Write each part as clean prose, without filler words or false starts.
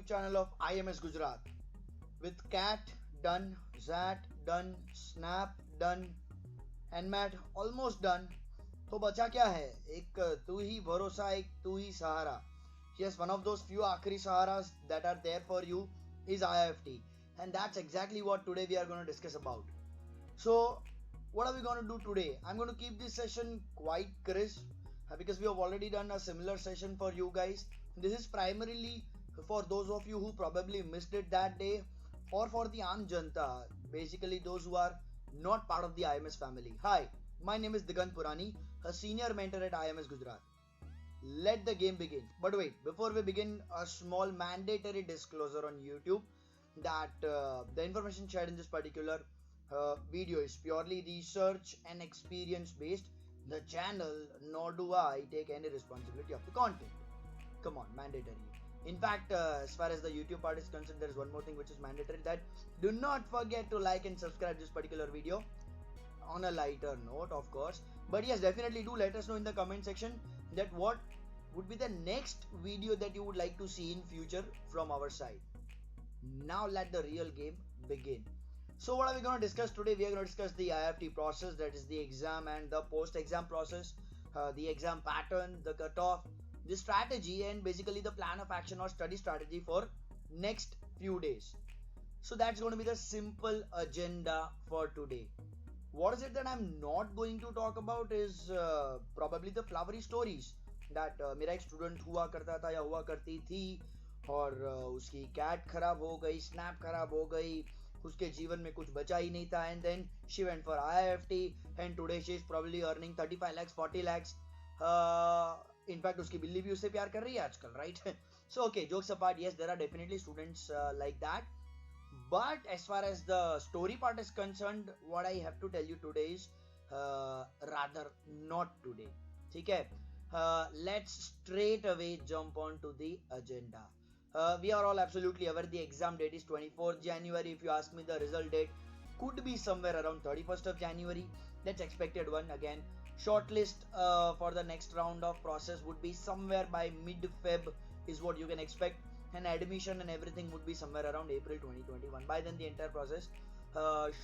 channel of IMS Gujarat. With Cat done, Zat done, Snap done, and Matt almost done. तो बचा क्या है? एक तू ही भरोसा, एक तू ही सहारा. Yes, one of those few आखिरी saharas that are there for you is IIFT, and that's exactly what today we are going to discuss about. So, what are we going to do today? I'm going to keep this session quite crisp because we have already done a similar session for you guys. This is primarily for those of you who probably missed it that day, or for the Aam Janta, basically those who are not part of the IMS family. Hi, my name is Digant Purani, a senior mentor at IMS Gujarat. Let the game begin. But wait, before we begin, a small mandatory disclosure on YouTube that the information shared in this particular video is purely research and experience based. The channel, nor do I take any responsibility of the content. Come on, mandatory. In fact, as far as the YouTube part is concerned, there is one more thing which is mandatory, that do not forget to like and subscribe this particular video. On a lighter note, of course, but yes, definitely do let us know in the comment section that what would be the next video that you would like to see in future from our side. Now let the real game begin. So what are we going to discuss today? We are going to discuss the IIFT process, that is the exam and the post-exam process, the exam pattern, the cutoff, the strategy, and basically the plan of action or study strategy for next few days. So that's going to be the simple agenda for today. What is it that I'm not going to talk about is probably the flowery stories that मेरा एक student हुआ करता था या हुआ करती थी और उसकी कैट खराब हो गई, स्नैप खराब हो गई, उसके जीवन में कुछ बचा ही नहीं था, and then she went for IIFT and today she is probably earning 35 lakhs 40 lakhs. In fact उसकी बिल्ली भी उससे प्यार कर रही है आजकल, right? So okay, jokes apart, yes, there are definitely students like that, but as far as the story part is concerned, what I have to tell you today is rather not today. ठीक है, let's straight away jump on to the agenda. We are all absolutely aware the exam date is 24th January. If you ask me, the result date could be somewhere around 31st of January. That's expected one. Again, shortlist for the next round of process would be somewhere by mid-Feb is what you can expect, and admission and everything would be somewhere around April 2021. By then the entire process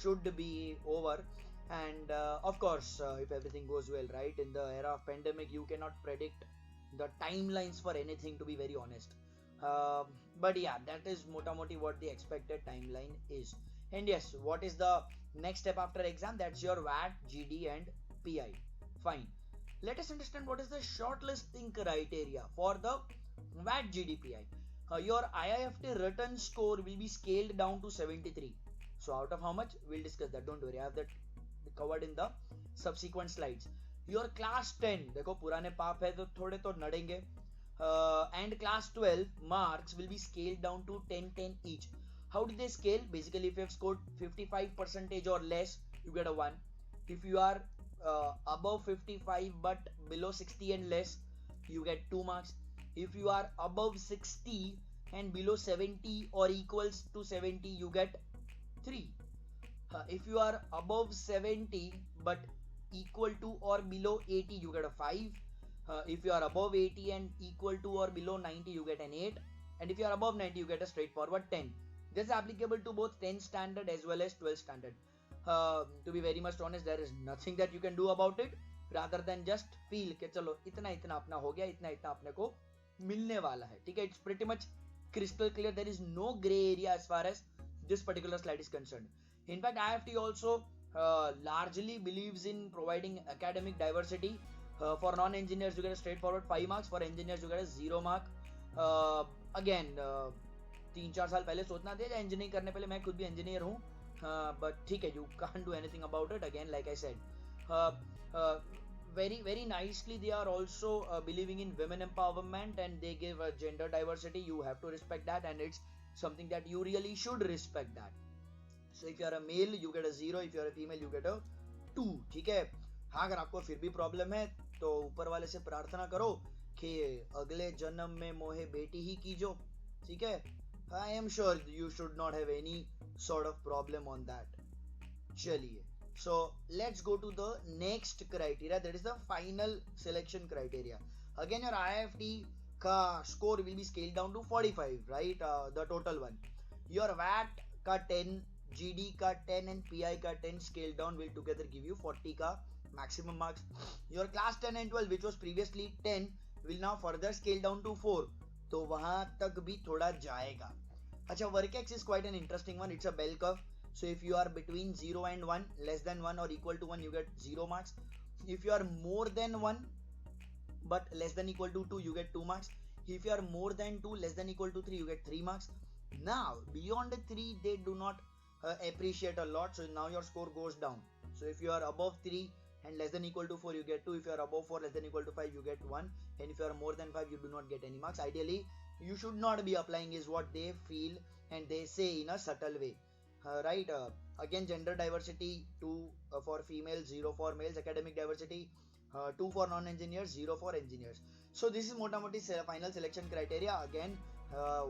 should be over, and of course if everything goes well, right, in the era of pandemic you cannot predict the timelines for anything, to be very honest. But yeah, that is motamoti what the expected timeline is. And yes, what is the next step after exam? That's your VAT, GD and PI. Fine. Let us understand what is the shortlisting criteria for the VAT, GD, PI. Your IIFT written score will be scaled down to 73. So out of how much? We'll discuss that. Don't worry, I have that covered in the subsequent slides. Your class 10, देखो पुराने पाप है तो थोड़े तो नड़ेंगे. And class 12 marks will be scaled down to 10 each. How do they scale? Basically, if you have scored 55% or less, you get a 1. If you are above 55 but below 60 and less, you get 2 marks. If you are above 60 and below 70 or equals to 70, you get 3. If you are above 70 but equal to or below 80, you get a 5. If you are above 80 and equal to or below 90, you get an 8. And if you are above 90, you get a straightforward 10. This is applicable to both 10 standard as well as 12 standard. To be very much honest, there is nothing that you can do about it rather than just feel कि चलो इतना इतना अपना हो गया, इतना इतना अपने को मिलने वाला है. ठीक है, it's pretty much crystal clear. There is no gray area as far as this particular slide is concerned. In fact, IIFT also largely believes in providing academic diversity. For non-engineers, you get a straightforward 5 marks. For engineers, you get a 0 mark. Again, 3-4 साल पहले सोचना था engineering करने पहले, मैं खुद भी engineer हूँ, but ठीक है, you can't do anything about it. Again, like I said, very very nicely they are also believing in women empowerment, and they give gender diversity. You have to respect that, and it's something that you really should respect that. So if you are a male, you get a 0. If you are a female, you get a 2. ठीक है. हाँ, अगर आपको फिर भी problem है तो ऊपर वाले से प्रार्थना करो कि अगले जन्म में मोहे बेटी ही कीजो. ठीक है. I am sure you should not have any sort of problem on that. चलिए, so let's go to the next criteria, that is the final selection criteria. Again, your IIFT का score will be scaled down to 45, right? The total one. Your VAT का 10, GD का 10 and PI का 10 scaled down will together give you 40 का maximum marks. Your class 10 and 12 which was previously 10 will now further scale down to 4. तो वहां तक भी थोड़ा जाएगा. अच्छा, Workex is quite an interesting one. It's a bell curve. So if you are between 0 and 1, less than 1 or equal to 1, you get 0 marks. If you are more than 1 but less than equal to 2, you get 2 marks. If you are more than 2, less than equal to 3, you get 3 marks. Now beyond 3 they do not appreciate a lot, so now your score goes down. So if you are above 3 and less than equal to 4, you get 2. If you are above 4 less than equal to 5, you get 1. And if you are more than 5, you do not get any marks. Ideally you should not be applying is what they feel and they say in a subtle way, right? Again, gender diversity 2 for females, 0 for males. Academic diversity 2 for non-engineers, 0 for engineers. So this is mota-moti final selection criteria. Again,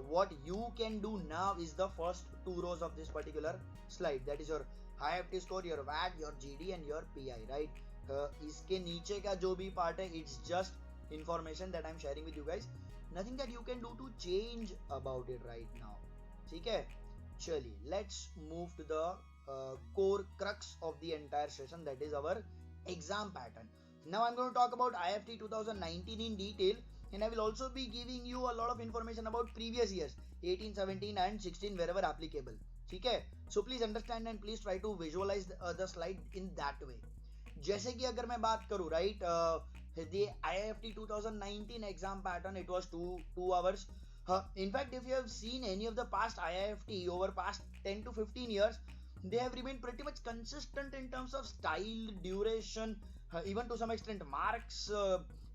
what you can do now is the first 2 rows of this particular slide, that is your IFT score, your VAT, your GD and your PI, right? इसके नीचे का जो भी part है, it's just information that I'm sharing with you guys. Nothing that you can do to change about it right now. ठीक है, चलिए let's move to the core crux of the entire session, that is our exam pattern. Now I'm going to talk about IFT 2019 in detail, and I will also be giving you a lot of information about previous years 18, 17 and 16 wherever applicable. ठीक है, so please understand and please try to visualize the slide in that way. जैसे कि अगर मैं बात करूँ, right, the IFT 2019 exam pattern, it was 2 hours. In fact, if you have seen any of the past IIFT over past 10 to 15 years, they have remained pretty much consistent in terms of style, duration, even to some extent marks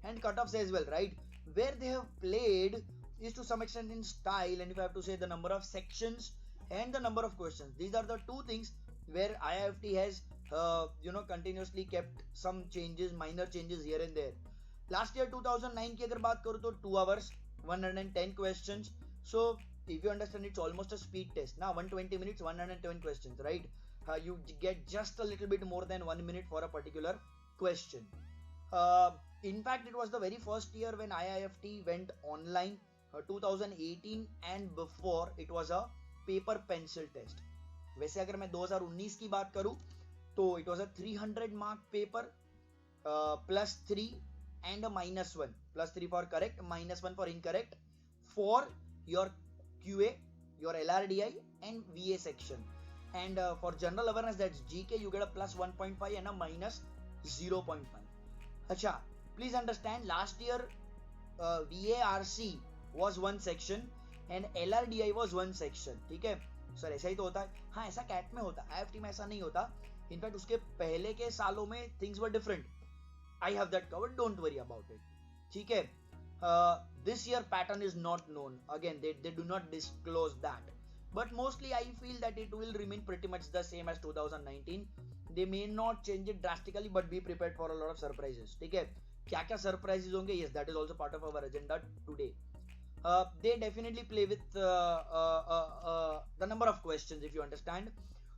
and cutoffs as well, right? Where they have played is to some extent in style, and if I have to say the number of sections and the number of questions, these are the two things where IIFT has continuously kept some changes, minor changes here and there. Last year 2009 की अगर बात करूँ तो 2 hours 110 questions. So if you understand, it's almost a speed test. Now 120 minutes 110 questions, right? You get just a little bit more than 1 minute for a particular question. In fact, it was the very first year when IIFT went online, 2018, and before it was a paper pencil test. वैसे अगर मैं 2019 की बात करूँ तो it was a 300 mark paper, plus 3 and a -1, plus 3 for correct, -1 for incorrect, for your QA, your LRDI and VA section. And for general awareness, that's GK, you get a plus 1.5 and a minus 0.5. Acha, please understand, last year VARC was one section and LRDI was one section. ठीक है sir, ऐसा ही तो होता है? हाँ, ऐसा cat में होता है, IFT में ऐसा नहीं होता. इनफैक्ट उसके पहले के सालों में things were different. I have that covered, don't worry about it. ठीक है, this year pattern is not known. Again, they do not disclose that. But mostly I feel that it will remain pretty much the same as 2019. They may not change it drastically, but be prepared for a lot of surprises. ठीक है, क्या क्या surprises होंगे? Yes, that is also part of our agenda today. They definitely play with the number of questions, if you understand,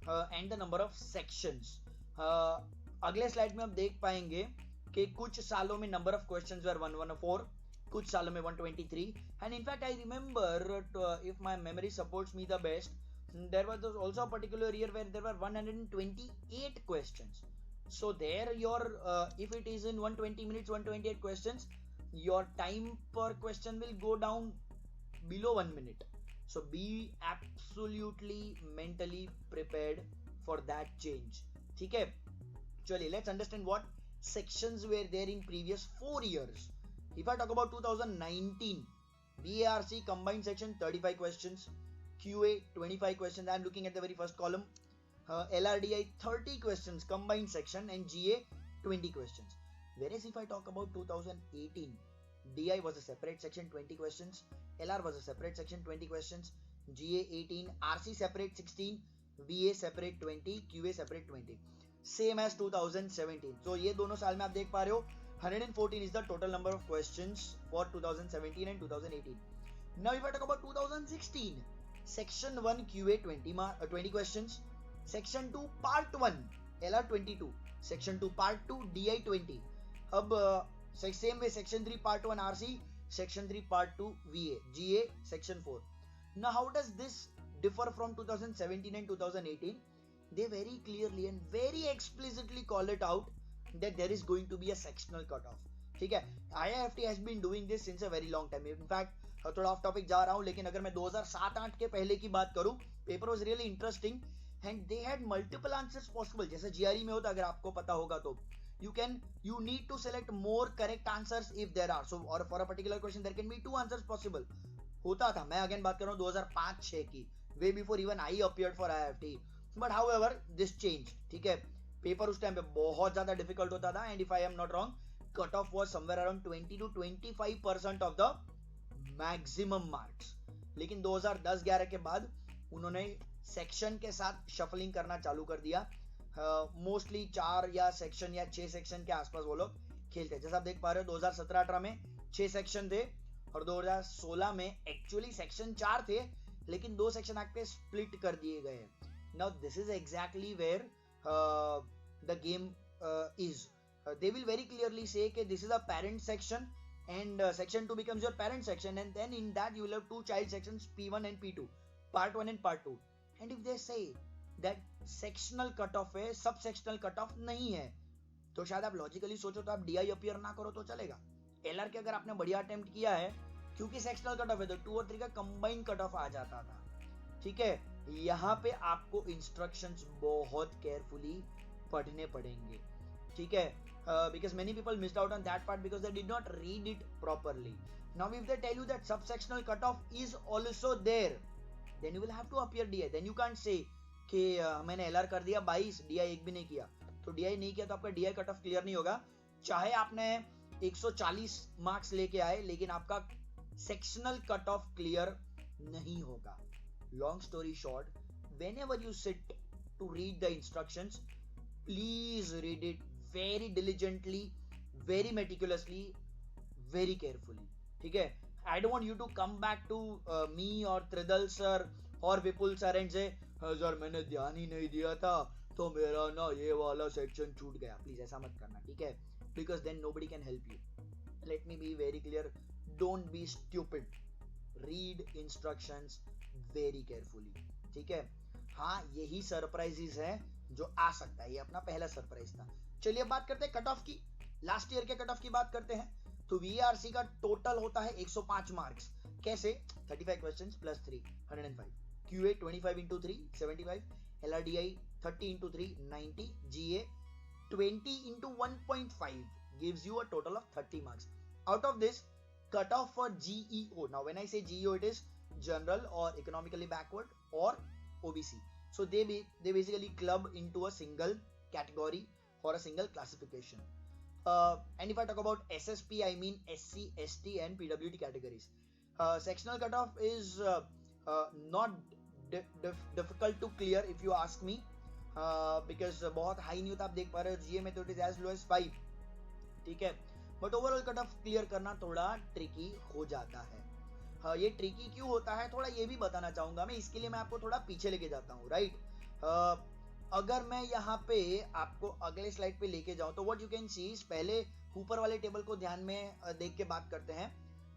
and the number of sections. अगले slide में आप देख पाएंगे कि कुछ सालों में number of questions were 114, कुछ सालों में 123, and in fact I remember, if my memory supports me the best, there was also a particular year where there were 128 questions. So there your if it is in 120 minutes 128 questions, your time per question will go down below 1 minute. So be absolutely mentally prepared for that change. ठीक है, चलिए let's understand what sections were there in previous 4 years. If I talk about 2019, BARC combined section 35 questions, QA 25 questions. I am looking at the very first column. LRDI 30 questions combined section, and GA 20 questions. Whereas if I talk about 2018, DI was a separate section 20 questions, LR was a separate section 20 questions, GA 18, RC separate 16, VA separate 20, QA separate 20. Same as 2017. So ये दोनों साल में आप देख पा रहे हो 114 is the total number of questions for 2017 and 2018. Now if I talk about 2016, section 1 QA 20 questions, section 2 part 1 LR 22, section 2 part 2 DI 20. अब same way section 3 part 1 RC, section 3 part 2 VA, GA section 4. Now how does this differ from 2017 and 2018? They very clearly and very explicitly call it out that there is going to be a sectional cutoff. ठीक है, IIFT has been doing this since a very long time. In fact, थोड़ा of topic जा रहा हूँ, लेकिन अगर मैं 2007-8 के पहले की बात करूँ, paper was really interesting and they had multiple answers possible. जैसे GRE में होता, अगर आपको पता होगा तो you need to select more correct answers if there are. So or for a particular question there can be 2 answers possible. होता था. मैं अगेन बात कर रहा हूँ 2005-6 की, way before even I appeared for IIFT. But however this changed. ठीक है, पेपर उस टाइम पे बहुत ज्यादा डिफिकल्ट होता था and if I am not wrong cut off was somewhere around 20 to 25% of the maximum marks. लेकिन 2010-11 के बाद उन्होंने सेक्शन के साथ शफलिंग करना चालू कर दिया. मोस्टली 4 या सेक्शन या 6 सेक्शन के आसपास वो लोग खेलते हैं. जैसा आप देख पा रहे हो 2017-18 में 6 सेक्शन थे और 2016 में एक्चुअली सेक्शन 4 थे, लेकिन 2 सेक्शन आके स्प्लिट कर दिए गए. Now this is exactly where the game is. They will very clearly say that this is a parent section and section 2 becomes your parent section, and then in that you will have 2 child sections, P1 and P2, part 1 and part 2. And if they say that sectional cutoff है, सब sectional cutoff नहीं है, तो शायद आप logically सोचो तो आप DI अपीयर ना करो तो चलेगा. LR के अगर आपने बढ़िया अटेम्प्ट किया है, क्योंकि सेक्शनल कट ऑफ है तो 2 और 3 का कंबाइंड कट ऑफ आ जाता था. ठीक है, यहाँ पे आपको इंस्ट्रक्शंस बहुत केयरफुली पढ़ने पड़ेंगे. ठीक है, because many people missed out on that part because they did not read it properly. Now if they tell you that subsectional cutoff is also there, then you will have to appear DI. Then you can't say कि मैंने LR कर दिया 22, DI एक भी नहीं किया. तो DI नहीं किया तो आपका DI कट ऑफ क्लियर नहीं होगा, चाहे आपने 140 मार्क्स लेके आए, लेकिन आपका सेक्शनल कट ऑफ क्लियर नहीं होगा. Long story short, whenever you sit to read the instructions, please read it very diligently, very meticulously, very carefully. ठीक है, I don't want you to come back to me or Tridal sir or Vipul sir and say sir मैंने ध्यान ही नहीं दिया था तो मेरा ना ये वाला सेक्शन छूट गया. प्लीज ऐसा मत करना. ठीक है, because then nobody can help you. Let me be very clear, don't be stupid. Read instructions very carefully. ठीक है, हाँ यही सरप्राइजेस है जो आ सकता है. ये अपना पहला सरप्राइज था. चलिए बात करते हैं कट ऑफ की. लास्ट ईयर के कट ऑफ की बात करते हैं तो VRC का टोटल होता है 105 मार्क्स. कैसे? 35 questions plus 3 105, QA 25 into 3 75, LRDI 30 into 3 90, GA 20 into 1.5 gives you a total of 30 marks. Out of this, cut off for GEO. Now when I say GEO, it is general or economically backward or OBC. So they basically club into a single category or a single classification. And if I talk about SSP, I mean SC, ST and PWD categories. Sectional cutoff is not difficult to clear if you ask me, because बहुत high नहीं होता. आप देख पा रहे हो GA में तो it is as low as 5. ठीक है, but overall cutoff clear करना थोड़ा tricky हो जाता है. ये ट्रिकी क्यों होता है थोड़ा ये भी बताना चाहूंगा मैं. इसके लिए मैं आपको थोड़ा पीछे लेके जाता हूँ. राइट, अगर मैं यहाँ पे आपको अगले स्लाइड पे लेके जाऊं तो what you can see is, पहले ऊपर वाले टेबल को ध्यान में देख के बात करते हैं.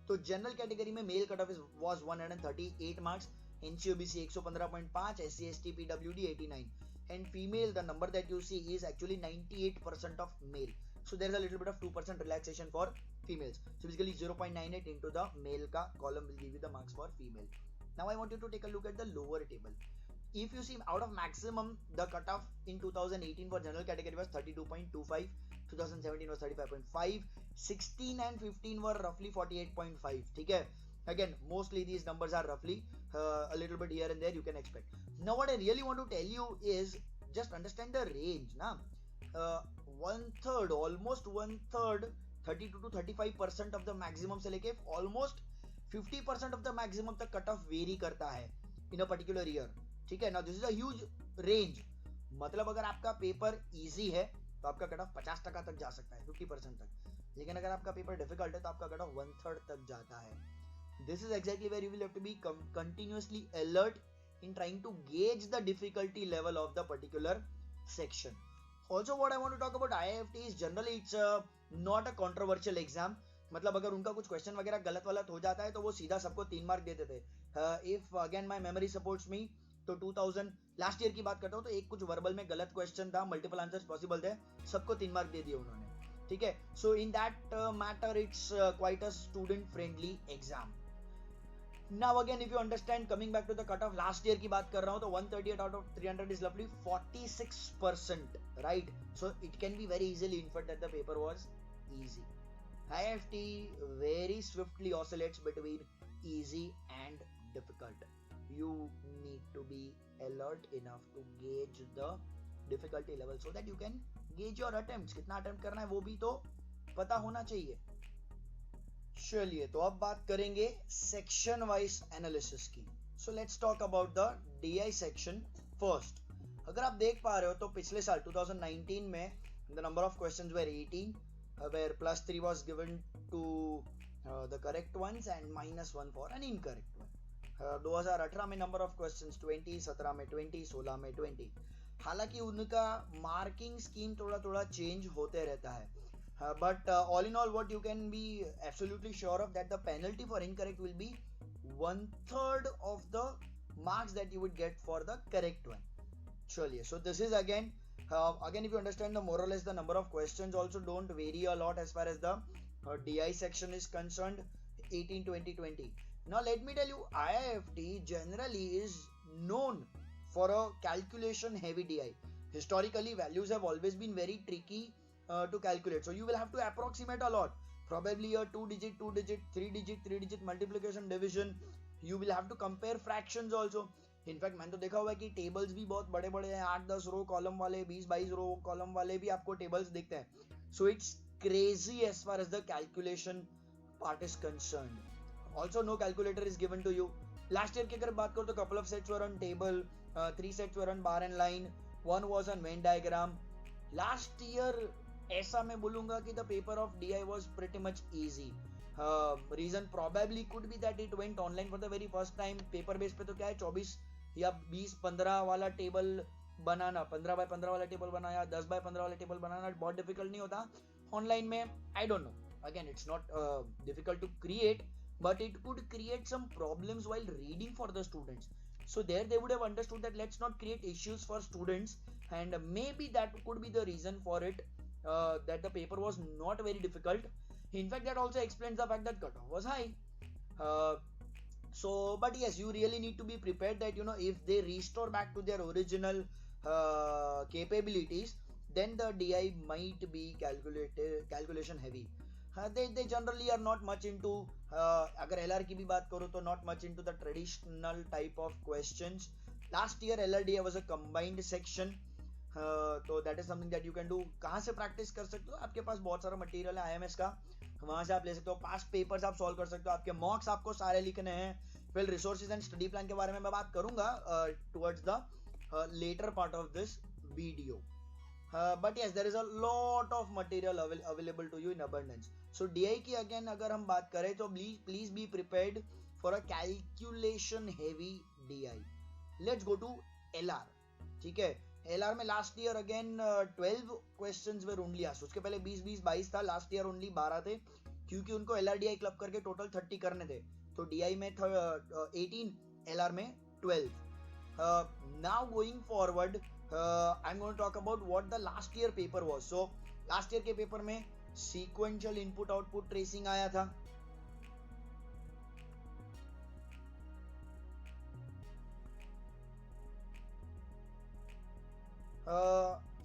तो जनरल कैटेगरी में male cut off was 138 marks, NCOBC 115.5, SC ST PWD 89, and female the number that you see is actually 98% of male. So there is a little bit of 2% relaxation for females. So basically 0.98 into the male ka column will give you the marks for female. Now I want you to take a look at the lower table. If you see, out of maximum, the cutoff in 2018 for general category was 32.25, 2017 was 35.5, 16 and 15 were roughly 48.5. ठीक है, again mostly these numbers are roughly a little bit here and there you can expect. Now what I really want to tell you is just understand the range ना. almost one third 32 to 35% of the maximum से लेके almost 50% of the maximum तक cut off very करता है in a particular year. ठीक है ना, this is a huge range. मतलब अगर आपका पेपर इजी है तो आपका कट ऑफ 50% तक जा सकता है, 50% तक. लेकिन अगर आपका पेपर डिफिकल्ट है तो आपका कट ऑफ 1/3 तक जाता है. This is exactly where you will have to be continuously alert in trying to gauge the difficulty level of the particular section. Also what I want to talk about IIFT is generally it's not a controversial exam. मतलब अगर उनका कुछ question वगैरह गलत वलत हो जाता है तो वो सीधा सबको 3 मार्क दे देते। If again my memory supports me, तो 2000 लास्ट ईयर की बात करता हूँ तो एक कुछ वर्बल में गलत क्वेश्चन था, मल्टीपल आंसर्स पॉसिबल थे, सबको 3 मार्क दे दिए उन्होंने, ठीक है। So in that matter it's quite a student friendly exam. Now again if you understand, coming back to the cutoff, last year की बात कर रहा हूँ तो 138 out of 300 is roughly 46%, right? So it can be very easily inferred that the paper was easy. IFT very swiftly oscillates between easy and difficult. You need to be alert enough to gauge the difficulty level so that you can gauge your attempts. कितना attempt करना है वो भी तो पता होना चाहिए। चलिए तो अब बात करेंगे सेक्शन वाइज एनालिसिस की। So let's talk about the DI section first. अगर आप देख पा रहे हो तो पिछले साल 2019 में the number of questions were 18 where +3 was given to the correct ones and -1 for an incorrect one. 2018 में नंबर ऑफ क्वेश्चंस 20, 17 में 20, 16 में 20। हालांकि उनका मार्किंग स्कीम थोड़ा थोड़ा चेंज होते रहता है, but all in all what you can be absolutely sure of that the penalty for incorrect will be 1/3 of the marks that you would get for the correct one. Chaliye, so this is again if you understand the more or less the number of questions also don't vary a lot as far as the DI section is concerned, 18, 20, 20. Now let me tell you, IIFT generally is known for a calculation heavy DI. Historically values have always been very tricky to calculate, so you will have to approximate a lot, probably a 2 digit 3 digit multiplication division. You will have to compare fractions also. In fact मैंने तो देखा हुआ है कि tables भी बहुत बड़े बड़े हैं, 8-10 रो कॉलम वाले, 20-22 रो कॉलम वाले भी आपको टेबल्स दिखते हैं। So it's crazy as far as the calculation part is concerned. Also no calculator is given to you. Last year की अगर बात करो तो couple of sets were on table, 3 sets were on bar and line, 1 was on Venn diagram. Last year ऐसा मैं बोलूंगा कि the paper of DI was pretty much easy. Reason probably could be that it went online for the very first time. Paper base पे तो क्या है, 24 या 20-15 वाला टेबल बनाना, 15 बाय 15 वाला टेबल बनाया, 10 बाय 15 वाला टेबल बनाना बहुत डिफिकल्ट नहीं होता। ऑनलाइन में I don't know, again it's not difficult to create, but it could create some problems while reading for the students. So there they would have understood that let's not create issues for students, and maybe that could be the reason for it, that the paper was not very difficult. In fact, that also explains the fact that cutoff was high. So but yes, you really need to be prepared that if they restore back to their original capabilities, then the DI might be calculation heavy. They generally are not much into, अगर LR की भी बात करो तो not much into the traditional type of questions. Last year LRDI was a combined section, तो that is something that you can do. कहाँ से practice कर सकते हो, आपके पास बहुत सारा मटेरियल है IMS का, वहां से आप ले सकते हो। पास्ट पेपर्स आप सॉल्व कर सकते हो, आपके मॉक्स आपको सारे लिखने हैं। Well, resources and study plan के बारे में मैं बात करूंगा towards the latter part of this video. But yes, there is a lot of material available to you in abundance. So DI की again अगर हम बात करें तो please be prepared for a calculation heavy DI. Let's go to LR, ठीक है। LR में last year again 12 questions were only asked. उसके पहले 20-22 था, लास्ट ईयर ओनली 12 थे, क्योंकि उनको LRDI क्लब करके टोटल 30 करने थे। तो DI में 18, LR में 12। Now going forward, I'm going to talk about what the last year paper was. So last year के पेपर में sequential input output tracing आया था,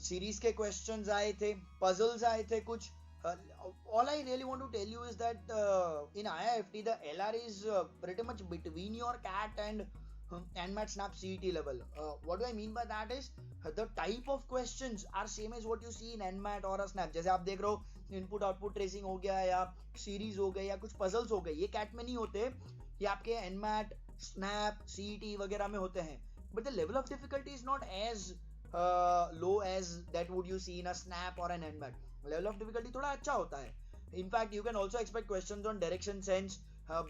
सीरीज के क्वेश्चंस आए थे, पजल्स आए थे कुछ। all I really want to tell you is that in IIFT the LR is pretty much between your CAT and NMAT SNAP CET level. What do I mean by that is the type of questions are same as what you see in NMAT or a SNAP. जैसे आप देख रहे हो input output tracing हो गया, या series हो गई, या कुछ पजल्स हो गए, ये CAT में नहीं होते, ये आपके NMAT SNAP CET वगैरह में होते हैं। but the level of difficulty is not as low as that would you see in a SNAP or an NMAT. level of difficulty थोड़ा अच्छा होता है। in fact you can also expect questions on direction sense,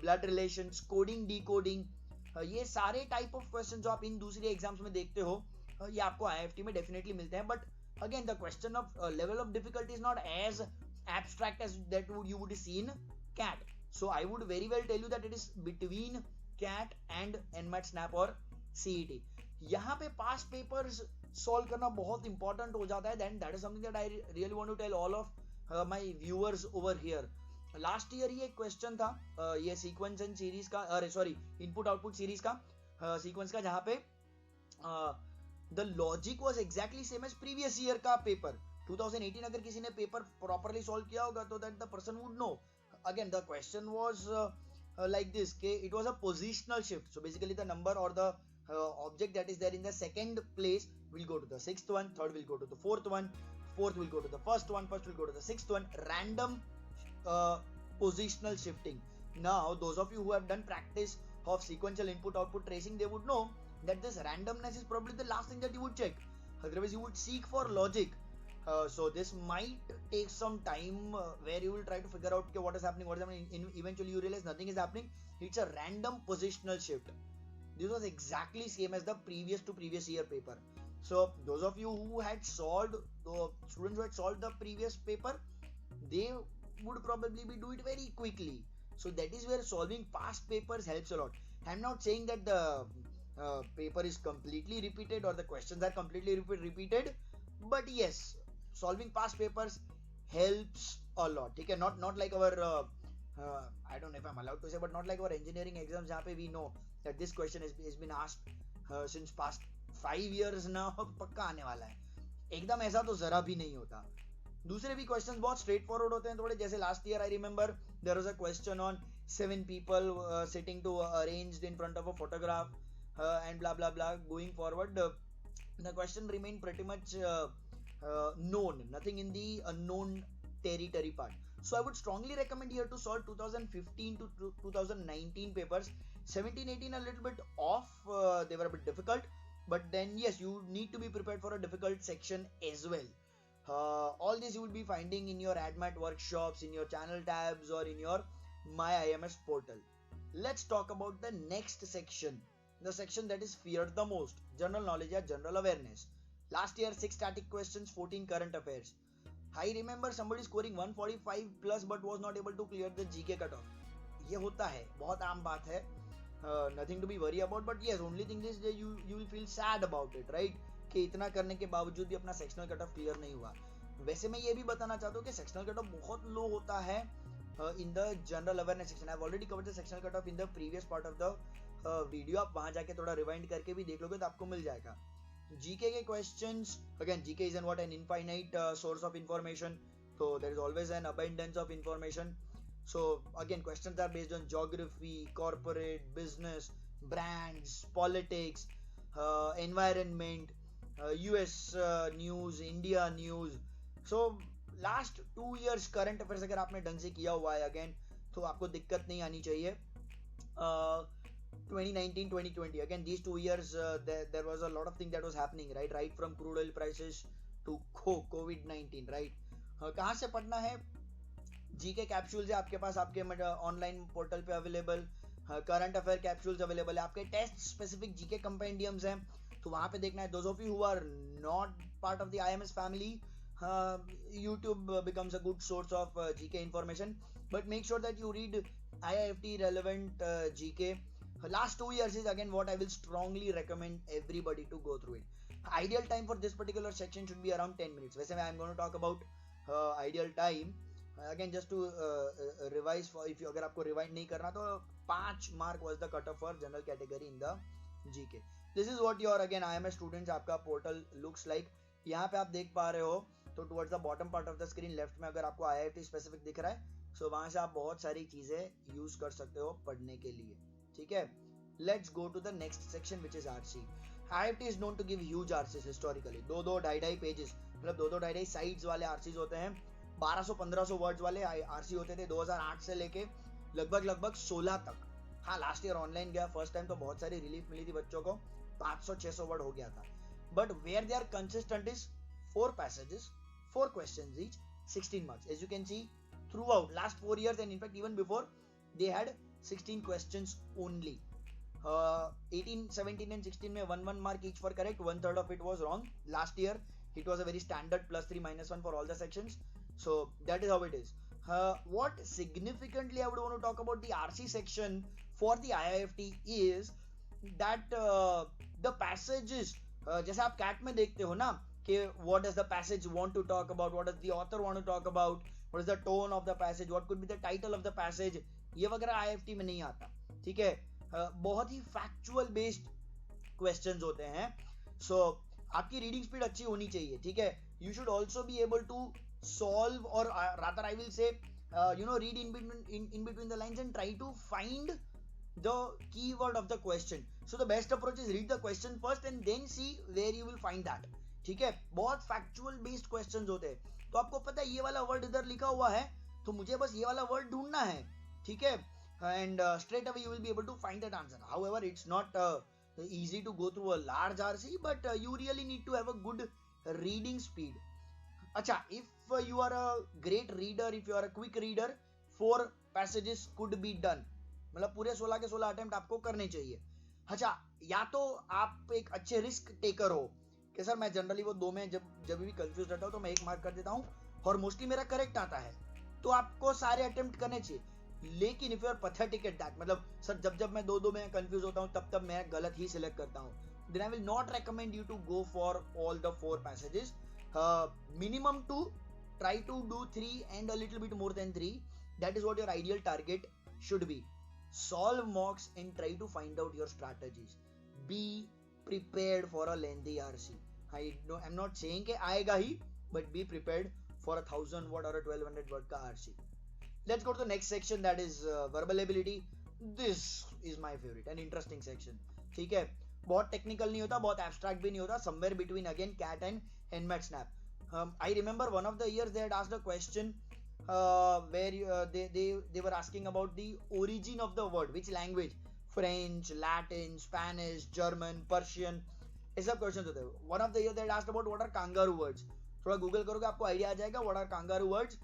blood relations, coding decoding, ये सारे type of question जो आप इन दूसरे exams में देखते हो ये आपको IIFT में डेफिनेटली मिलते हैं। But again the question of level of difficulty is not as abstract as that would you would see in CAT. So I would very well tell you that it is between CAT and NMAT SNAP or CET. यहाँ पे past papers solve करना बहुत important हो जाता है. Then that is something that I really want to tell all of my viewers over here. Last year ही एक question था ये सीक्वेंस एंड सीरीज का, अरे सॉरी इनपुट आउटपुट सीरीज का सीक्वेंस का, जहां पे the logic was exactly same as previous year का पेपर 2018. अगर किसी ने पेपर प्रॉपर्ली सॉल्व किया होगा तो that the person would know. Again the question was like this, okay, it was a positional shift. So basically the number or the object that is there in the second place will go to the sixth one, third will go to the fourth one, fourth will go to the first one, first will go to the sixth one. Random positional shifting. Now those of you who have done practice of sequential input output tracing, they would know that this randomness is probably the last thing that you would check. Otherwise you would seek for logic. So this might take some time where you will try to figure out what is happening. Eventually you realize nothing is happening. It's a random positional shift. This was exactly same as the previous year paper. So those of you who had solved, the students who had solved the previous paper, they would probably be do it very quickly. So that is where solving past papers helps a lot. I'm not saying that the paper is completely repeated or the questions are completely repeated, but yes, solving past papers helps a lot. Okay, not like our I don't know if I'm allowed to say, but not like our engineering exams जहाँ पे we know that this question has been asked since past 5 years now, पक्का आने वाला है. एकदम ऐसा तो जरा भी नहीं होता. दूसरे भी क्वेश्चंस बहुत स्ट्रेट फॉरवर्ड होते हैं थोड़े, जैसे last year I remember there was a question on 7 people sitting to arranged in front of a photograph and blah blah blah. Going forward, the question remained pretty much known, nothing in the unknown territory part. So I would strongly recommend here to solve 2015 to 2019 papers. 17-18 a little bit off, they were a bit difficult, but then yes, you need to be prepared for a difficult section as well. All this you will be finding in your ADMAT workshops, in your channel tabs, or in your My IMS portal. Let's talk about the next section, the section that is feared the most, general knowledge or general awareness. Last year 6 static questions, 14 current affairs. I remember somebody scoring 145 plus but was not able to clear the GK cutoff. ये होता है, बहुत आम बात है. Nothing to be worry about, but yes, only thing is that you will feel sad about it, right? कि इतना करने के बावजूद भी अपना सेक्शनल कट ऑफ क्लियर नहीं हुआ. वैसे मैं ये भी बताना चाहता हूँ कि सेक्शनल कट ऑफ बहुत लो होता है in the general awareness section. I have already covered the sectional cut off in the previous part of the video. आप वहां जाके थोड़ा रिवाइंड करके भी देख लोगे तो आपको मिल जाएगा. जीके के questions, again GK is N what an infinite source of information, so there is always an abundance of information. So again, questions are based on geography, corporate, business, brands, politics, environment, US news, India news. So last 2 years current affairs अगर आपने ढंग से किया हुआ है again तो आपको दिक्कत नहीं आनी चाहिए. 2019 2020 again, these 2 years there was a lot of things that was happening, right from crude oil prices to COVID-19, right. कहाँ से पढ़ना है? जीके कैप्सूल्स है आपके पास, आपके ऑनलाइन पोर्टल पे available. Current affair capsules available है, आपके टेस्ट स्पेसिफिक जीके कंपेंडियम्स हैं तो वहां पे देखना है. Those of you who are not part of the IMS family, YouTube becomes a good source of GK information, but make sure that you read IIFT relevant GK. Last 2 years is again what I will strongly recommend everybody to go through it. Ideal time for this particular section should be around 10 minutes. वैसे I am going to talk about ideal time again just to revise for if you अगर आपको rewind नहीं करना तो 5 mark was the cutoff for general category in the GK. This is what your again IMS students आपका portal looks like. यहाँ पे आप देख पा रहे हो तो towards the bottom part of the screen left में अगर आपको IIFT specific दिख रहा है so वहां से आप बहुत सारी चीजें यूज कर सकते हो पढ़ने के लिए. ठीक है, let's go to the next section which is RC. IIFT is known to give huge RCs historically. 2-2 pages, मतलब 2-2 साइड्स वाले RCs होते हैं. 1200-1500 वर्ड्स वाले RC होते थे 2008 से लेके लगभग 16 तक. हाँ, लास्ट ईयर ऑनलाइन गया फर्स्ट टाइम तो बहुत सारी रिलीफ मिली थी बच्चों को, 500-600 वर्ड हो गया था. But where they are consistent is 4 passages, 4 questions each, 16 marks. As you can see throughout last 4 years and in fact even before they had 16 questions only. 18, 17 and 16 में 1 mark each for correct, 1/3 of it was wrong. Last year it was a very standard +3 -1 for all the sections, so that is how it is. what significantly I would want to talk about the RC section for the IIFT is that the passages, जैसे आप cat में देखते हो ना कि what does the passage want to talk about, what does the author want to talk about, what is the tone of the passage, what could be the title of the passage, ये वगैरह IIFT में नहीं आता, ठीक है. बहुत ही factual based questions होते हैं. सो आपकी रीडिंग स्पीड अच्छी होनी चाहिए, ठीक है. You should also be able to solve, or rather I will say read in between the lines and try to find the keyword of the question. So the best approach is read the question first and then see where you will find that, ठीक है. बहुत factual based questions होते हैं, तो आपको पता है ये वाला वर्ड इधर लिखा हुआ है तो मुझे बस ये वाला वर्ड ढूंढना है, ठीक है, and straight away you will be able to find that answer. However, it's not easy to go through a large RC, but you really need to have a good reading speed. अच्छा, if you are a great reader, if you are a quick reader, 4 passages could be done. मतलब पूरे 16 के 16 attempt आपको करने चाहिए. अच्छा, या तो आप एक अच्छे रिस्क टेकर हो कि सर मैं जनरली वो 2 में जब भी कंफ्यूज रहता हूँ तो मैं 1 मार्क कर देता हूँ और मोस्टली मेरा करेक्ट आता है, तो आपको सारे अटेम्प्ट करने चाहिए. लेकिन if you are pathetic at that, मतलब सर जब मैं 2 में कंफ्यूज होता हूँ तब मैं गलत ही सिलेक्ट करता हूँ, then I will not recommend you to go for all the 4 passages. Minimum 2, try to do 3 and a little bit more than 3. That is what your ideal target should be. Solve mocks and try to find out your strategies. Be prepared for a lengthy RC. I'm not saying कि आएगा ही, but be prepared for a 1000 word or a 1200 word का RC. Let's go to the next section, that is verbal ability. This is my favorite and interesting section, ठीक है. बहुत technical नहीं होता, बहुत abstract भी नहीं होता, somewhere between again cat and nmat snap. I remember one of the years they had asked a question where they were asking about the origin of the word, which language, French, Latin, Spanish, German, Persian, ऐसा question होते हैं. One of the year they had asked about what are kangaroo words. थोड़ा Google करोगे आपको idea आ जाएगा what are kangaroo words.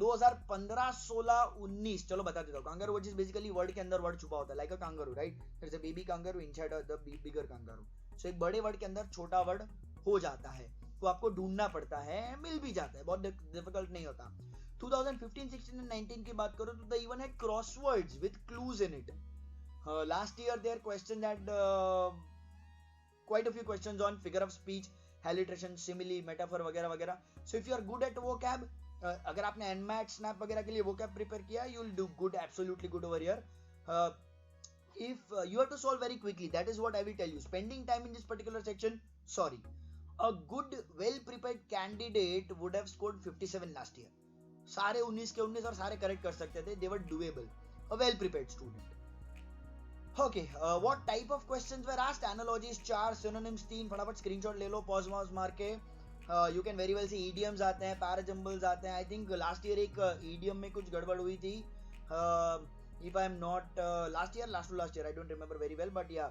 2015, 16, 19, चलो बता देता हूँ. Kangaroo word is basically word के अंदर वर्ड छुपा होता है, like a kangaroo, right. There is a baby kangaroo inside the bigger kangaroo. So एक बड़े वर्ड के अंदर छोटा वर्ड हो जाता है, तो आपको ढूंढना पड़ता है, मिल भी जाता है, बहुत डिफिकल्ट नहीं होता. 2015, 16 and 19 की बात करो तो they even had crosswords with clues in it. Last year their question had quite a few questions on figure of speech, alliteration, simile, metaphor वगैरह वगैरह. So if you are good at vocab, अगर आपने nmat snap वगैरह के लिए vocab prepare किया, you will do good, absolutely good over here. If you have to solve very quickly, that is what I will tell you. Spending time in this particular section, sorry. A good, well prepared candidate would have scored 57 last year. सारे 19 के 19 और सारे correct कर सकते थे. They were doable. A well prepared student. Okay, what type of questions were asked? Analogies 4, synonyms 3, फटाफट screenshot ले लो, pause mouse मार के. You can very well see idioms आते हैं, parajumbles आते हैं. I think last year एक idiom में कुछ गड़बड़ हुई थी. If I am not last year, I don't remember very well, but yeah,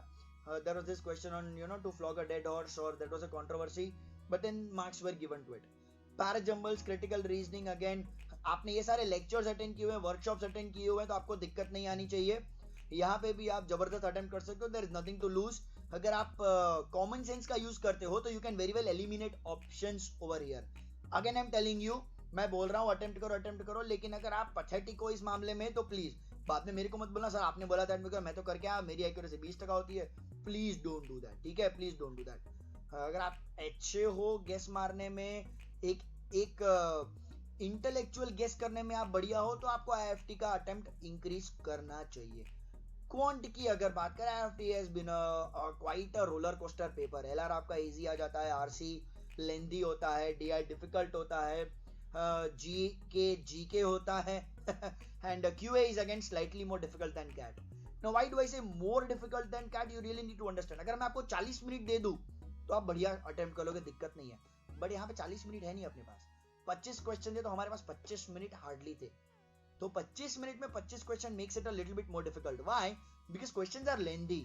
there was this question on to flog a dead horse, or that was a controversy, but then marks were given to it. Parajumbles, critical reasoning, again आपने ये सारे lectures attend किए हुए हैं, workshops attend किए हुए हैं, तो आपको दिक्कत नहीं आनी चाहिए. यहाँ पे भी आप जबरदस्त अटेम्प्ट कर सकते हो. There is nothing to lose. अगर आप कॉमन सेंस का यूज करते हो तो you can very well eliminate options over here. Again I am telling you, मैं बोल रहा हूँ अटेम्प्ट करो, लेकिन अगर आप पैथेटिक हो इस मामले में तो प्लीज बाद में मेरे को मत बोलना सर आपने बोला था मैं तो करके आया, मेरी एक्यूरेसी 20% होती है. प्लीज डोंट डू दैट, ठीक है, प्लीज डोंट डू दैट. अगर आप अच्छे हो गेस मारने में, एक इंटेलेक्चुअल गेस करने में आप बढ़िया हो, तो आपको आईएफटी का अटेम्प्ट इंक्रीज करना चाहिए. क्वांट की अगर बात करें, IIFT has been quite a roller coaster paper. LR आपका इजी आ जाता है, आरसी लेंथी होता है, डीआई डिफिकल्ट होता है, जीके होता है, and QA is again slightly more difficult than CAT. Now why do I say more difficult than CAT? You really need to understand. अगर मैं आपको 40 मिनट दे दूं तो आप बढ़िया अटेम्प्ट करोगे, दिक्कत नहीं है. बट यहाँ पे 40 मिनट है नहीं अपने पास. 25 क्वेश्चन थे तो हमारे पास 25 मिनट हार्डली थे. तो 25 मिनट में 25 question makes it a little bit more difficult. Why? Because questions are lengthy.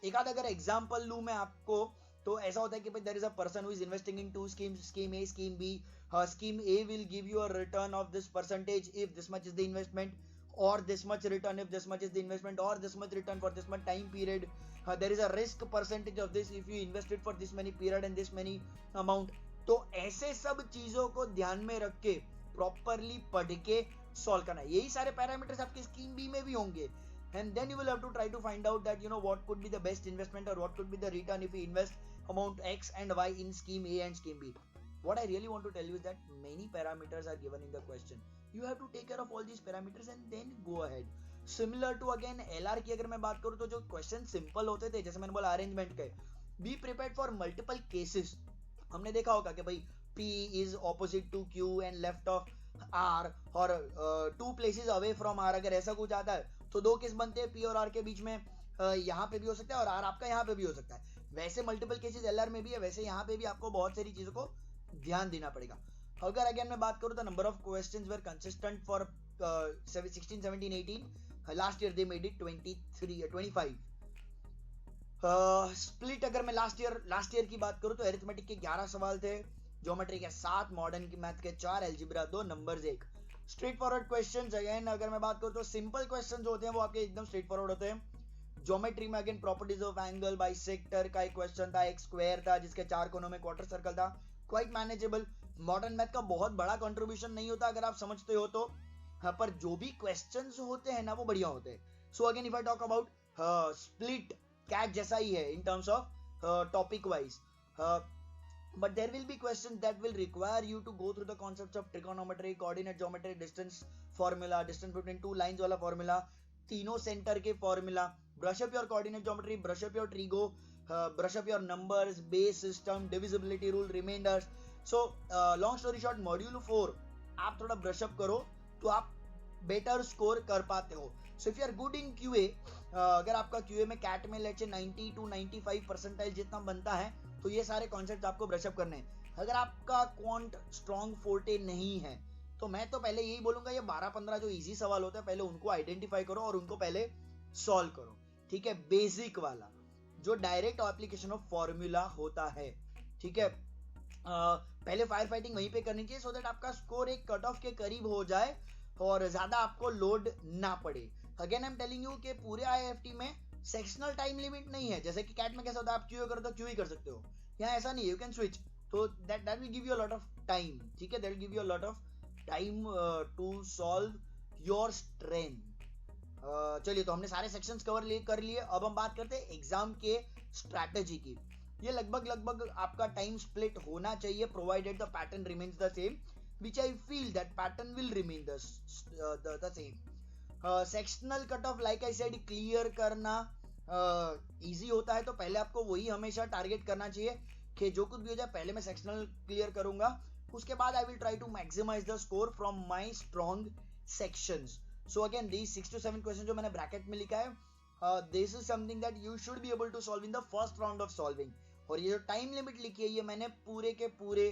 एक आध अगर एग्जांपल लूं मैं आपको, तो ऐसा होता है कि भाई there is a person who is investing in two schemes, scheme A, scheme B. Scheme A will give you a return of this percentage if this much is the investment, or this much return if this much is the investment, or this much return for this much time period. There is a risk percentage of this if you invested for this many period and this many amount. तो ऐसे सब चीजों को ध्यान में रख के properly पढ़ के सॉल्व करना है। यही सारे पैरामीटर्स आपके स्कीम बी में भी होंगे, and then you will have to try to find out that what could be the best investment or what could be the return if you invest amount X and Y in scheme A and scheme B. What I really want to tell you is that many parameters are given in the question. You have to take care of all these parameters and then go ahead. Similar to again LR की अगर मैं बात करूँ तो जो question simple होते थे, जैसे मैंने बोला अरेंजमेंट के, be prepared for multiple cases. हमने देखा होगा कि भाई P is opposite to Q and left of R और two places away from R, अगर ऐसा कुछ आता है तो दो केस बनते हैं P और R के बीच में, यहाँ पे भी हो सकता है और R आपका यहाँ पे भी हो सकता है। वैसे मल्टीपल केसेस LR में भी है, वैसे यहाँ पे भी आपको बहुत सारी चीजों को ध्यान देना पड़ेगा। अगर अगेन मैं बात करूँ तो number of questions were consistent for 16, 17, 18, last year they made it 25। Split अगर मैं लास्ट ईयर की बात करूँ तो अरिथमेटिक के 11 सवाल थे, ज्योमेट्री के 7, मॉडर्न की मैथ के 4, algebra 2, numbers 1। Straight forward questions again अगर मैं बात करूं तो सिंपल क्वेश्चंस होते हैं वो आपके एकदम स्ट्रेट फॉरवर्ड होते हैं। ज्योमेट्री में again properties of angle, bisector का एक क्वेश्चन था, एक स्क्वायर था जिसके 4 कोनों में क्वार्टर सर्कल था, क्वाइट मैनेजेबल। मॉडर्न मैथ का बहुत बड़ा कंट्रीब्यूशन नहीं होता अगर आप समझते हो तो, हाँ, पर जो भी क्वेश्चंस होते हैं ना वो बढ़िया होते हैं। So again if I talk about split, CAT जैसा ही है in terms of topic wise, but there will be questions that will require you to go through the concepts of trigonometry, coordinate geometry, distance formula, distance between two lines वाला formula, तीनों center के formula, brush up your coordinate geometry, brush up your trigo, brush up your numbers, base system, divisibility rule, remainders. So long story short, module 4 आप थोड़ा brush up करो तो आप better score कर पाते हो। So if you are good in QA, अगर आपका QA में CAT में let's say 90 to 95 परसेंटाइल जितना बनता है तो ये सारे कॉन्सेप्ट आपको ब्रशअप करने हैं। अगर आपका क्वांट स्ट्रॉन्ग फोर्टे नहीं है तो मैं तो पहले यही बोलूंगा, ये 12-15 जो इजी सवाल होते हैं पहले उनको आइडेंटिफाई करो और उनको पहले सॉल्व करो, ठीक है। बेसिक वाला जो डायरेक्ट एप्लीकेशन ऑफ फॉर्मूला होता है, ठीक है, पहले फायर फाइटिंग वहीं पे करनी चाहिए सो दैट आपका स्कोर एक कट ऑफ के करीब हो जाए और ज्यादा आपको लोड ना पड़े। Again I am telling you कि पूरे आईएफटी में सेक्शनल टाइम लिमिट नहीं है, जैसे कि कैट में कैसा होता है आप क्यू करो तो क्यू ही कर सकते हो, यहाँ ऐसा नहीं है, यू कैन स्विच, तो that will give you a lot of time, ठीक है, that will give you a lot of time to solve your strength. चलिए, तो हमने सारे सेक्शंस कर लिए। अब हम बात करते हैं एग्जाम के स्ट्रैटेजी की। ये लगभग आपका टाइम स्प्लिट होना चाहिए provided the pattern remains the same, which I feel that pattern will remain the same. Sectional cut off like I said clear करना इजी होता है तो पहले आपको वही हमेशा टारगेट करना चाहिए कि जो कुछ भी हो जाए पहले मैं सेक्शनल क्लियर करूंगा, उसके बाद I will try to maximise the score from my strong sections. So again these 6 to 7 question जो मैंने ब्रैकेट में लिखा है, this is something that you should be able to solve in the first round of solving. और ये जो time limit लिखी है ये मैंने पूरे के पूरे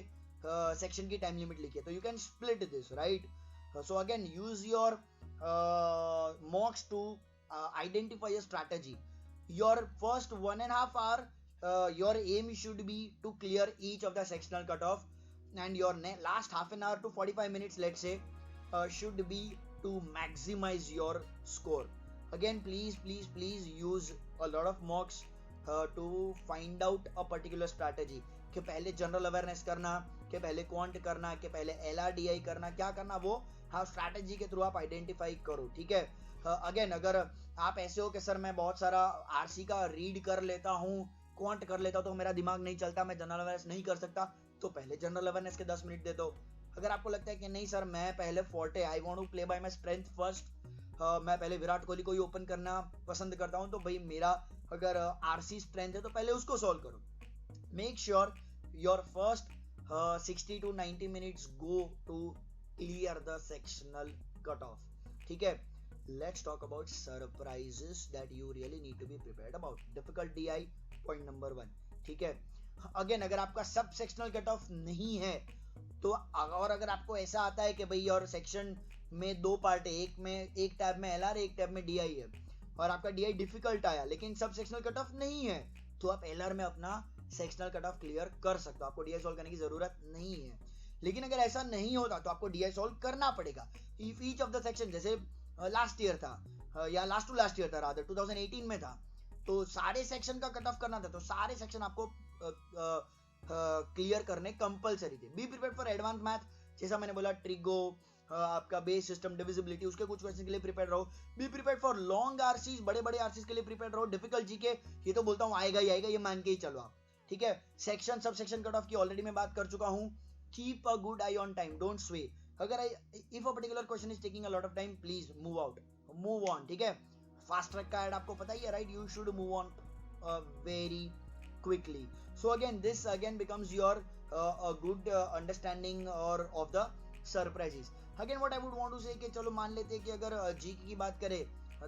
सेक्शन की टाइम लिमिट लिखी है, तो you can split this, right. So again use your mocks to identify a strategy. Your first 1.5 hour, your aim should be to clear each of the sectional cutoff, and your last half an hour to 45 minutes, let's say, should be to maximize your score. Again, please use a lot of mocks to find out a particular strategy. कि पहले general awareness करना, कि पहले quant करना, कि पहले LRDI करना, क्या करना वो हाँ स्ट्रैटेजी के थ्रू आप आइडेंटिफाई करो, ठीक है। अगेन अगर आप ऐसे हो कि सर मैं बहुत सारा आरसी का रीड कर लेता हूँ, क्वांट कर लेता हूँ तो मेरा दिमाग नहीं चलता, मैं जनरल अवेयरनेस नहीं कर सकता, तो पहले जनरल अवेयरनेस के 10 मिनट दे दो। अगर आपको लगता है कि नहीं सर मैं पहले forte, I want to play by my strength first, मैं पहले विराट कोहली को ही ओपन करना पसंद करता हूँ, तो भाई मेरा अगर आरसी स्ट्रेंथ है तो पहले उसको सॉल्व करो। Make sure your first 60 to 90 minutes go to clear the sectional cutoff, ठीक है। Let's talk about surprises that you really need to be prepared about. Difficult DI point number 1, ठीक है। Again अगर आपका सब सेक्शनल कट ऑफ नहीं है तो, और अगर आपको ऐसा आता है कि भाई और सेक्शन में 2 पार्ट है, एक टैब में LR एक टैब में DI है, और आपका DI डिफिकल्ट आया लेकिन सब सेक्शनल कट ऑफ नहीं है, तो आप LR में अपना सेक्शनल कट ऑफ क्लियर कर सकते हो, आपको DI सॉल्व करने की जरूरत नहीं है। लेकिन अगर ऐसा नहीं होता तो आपको DI सॉल्व करना पड़ेगा। If each of the section, जैसे लास्ट ईयर था या लास्ट टू लास्ट ईयर था रादर 2018 में था, तो सारे सेक्शन का कट ऑफ करना था, तो सारे सेक्शन आपको क्लियर करने कंपलसरी थे। Be prepared for advance math, जैसा मैंने बोला ट्रिगो, आपका बेस सिस्टम, डिविजिबिलिटी, उसके कुछ क्वेश्चन के लिए प्रिपेयर रहो। Be prepared for long RCs, बड़े बड़े आरसीज के लिए प्रिपेयर रहो। डिफिकल्ट जीके ये तो बोलता हूँ आएगा ही आएगा, ये मान के ही चलो आप, ठीक है। Section sub section cut off की ऑलरेडी मैं बात कर चुका हूँ। Keep a good I on time, don't स्वे। अगर if a particular question is taking a lot of time, please move out, move on, ठीक है। फास्ट ट्रैक का ऐड आपको पता ही है, right? You should move on very quickly. So again, this again becomes your a good understanding or of the surprises. Again what I would want to say कि चलो मान लेते हैं कि अगर जीके की बात करें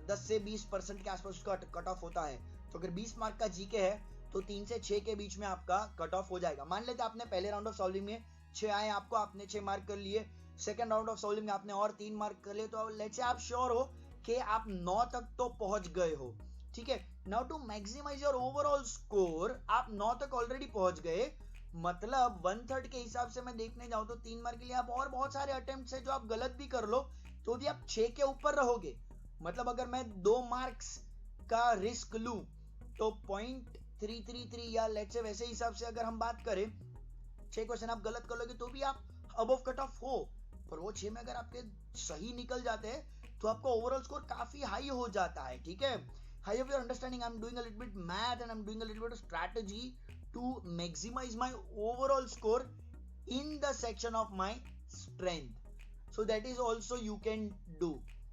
10 से 20% के आसपास उसका कट ऑफ होता है, तो अगर 20 मार्क का जीके है तो 3 से 6 के बीच में आपका कट ऑफ हो जाएगा. मान लेते आपने पहले राउंड ऑफ सॉल्विंग में 6 आए आपको, आपने 6 मार्क कर लिए. सेकंड राउंड ऑफ सॉल्विंग में आपने और 3 मार्क कर लिए, तो लेट्स से आप श्योर हो कि आप 9 तक तो पहुंच गए हो, ठीक है. Now to maximise your overall score, आप 9 तक ऑलरेडी पहुंच गए, मतलब 1/3 के हिसाब से मैं देखने जाऊं तो 3 मार्क के लिए आप और बहुत सारे अटेम्प्ट्स है जो आप गलत भी कर लो तो भी आप 6 के ऊपर रहोगे. मतलब अगर मैं 2 मार्क्स का रिस्क लूं तो 0.333 या लेट्स से वैसे हिसाब से अगर हम बात करें 6 क्वेश्चन आप गलत कर लोगे तो भी आप अबव कट ऑफ हो, पर वो 6 में अगर आपके सही निकल जाते हैं तो आपका ओवरऑल स्कोर काफी हाई हो जाता है, ठीक है. I hope you're understanding. I'm doing a little bit math and I'm doing a little bit of strategy to maximize my overall score in the section of my strength. So that is also you can do.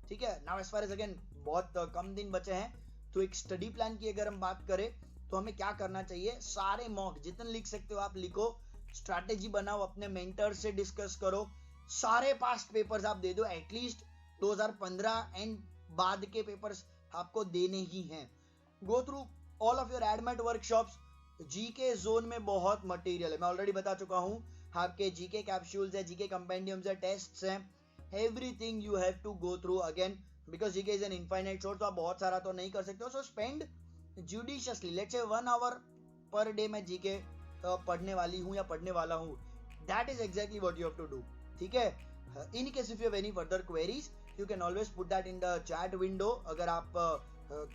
ठीक है. Now as far as again बहुत कम दिन बचे हैं, तो एक study plan की अगर हम बात करें तो हमें क्या करना चाहिए, सारे मॉक जितने लिख सकते हो आप लिखो, स्ट्रैटेजी बनाओ, अपने मेंटर से डिस्कस करो, सारे पास्ट पेपर्स आप दे दो, एटलीस्ट 2015 एंड बाद के पेपर्स आपको देने ही हैं. Go through all of your admit workshops. GK zone में बहुत मटेरियल है, मैं ऑलरेडी बता चुका हूं. आपके जीके कैप्सूल्स है, जीके कंपेंडियम्स है, टेस्ट्स हैं, everything you have to go through again, because GK is an infinite source, तो आप बहुत सारा तो नहीं कर सकते हो. सो spend judiciously, let's say 1 our per day मैं जीके पढ़ने वाली हूं या पढ़ने वाला हूं. That is exactly what you have to do, ठीक है. In case if you have any further queries you can always put that in the chat window. अगर आप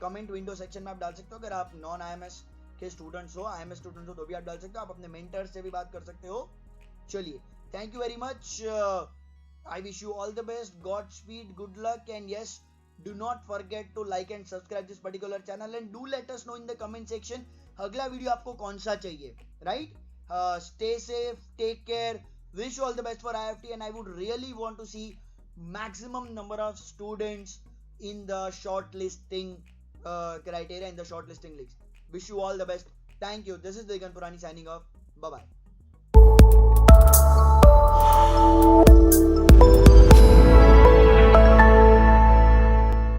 कमेंट विंडो सेक्शन में आप डाल सकते हो. अगर आप नॉन IMS के स्टूडेंट्स हो, IMS स्टूडेंट्स हो तो भी आप डाल सकते हो. आप अपने मेंटर से भी बात कर सकते हो. चलिए, thank you very much. I wish you all the best, God speed, good luck, and yes, do not forget to like and subscribe this particular channel and do let us know in the comment section अगला video आपको कौन सा चाहिए, right? Stay safe, take care, wish you all the best for IFT, and I would really want to see maximum number of students in the shortlisting criteria, in the shortlisting list. Wish you all the best. Thank you. This is Degan Purani signing off. Bye bye.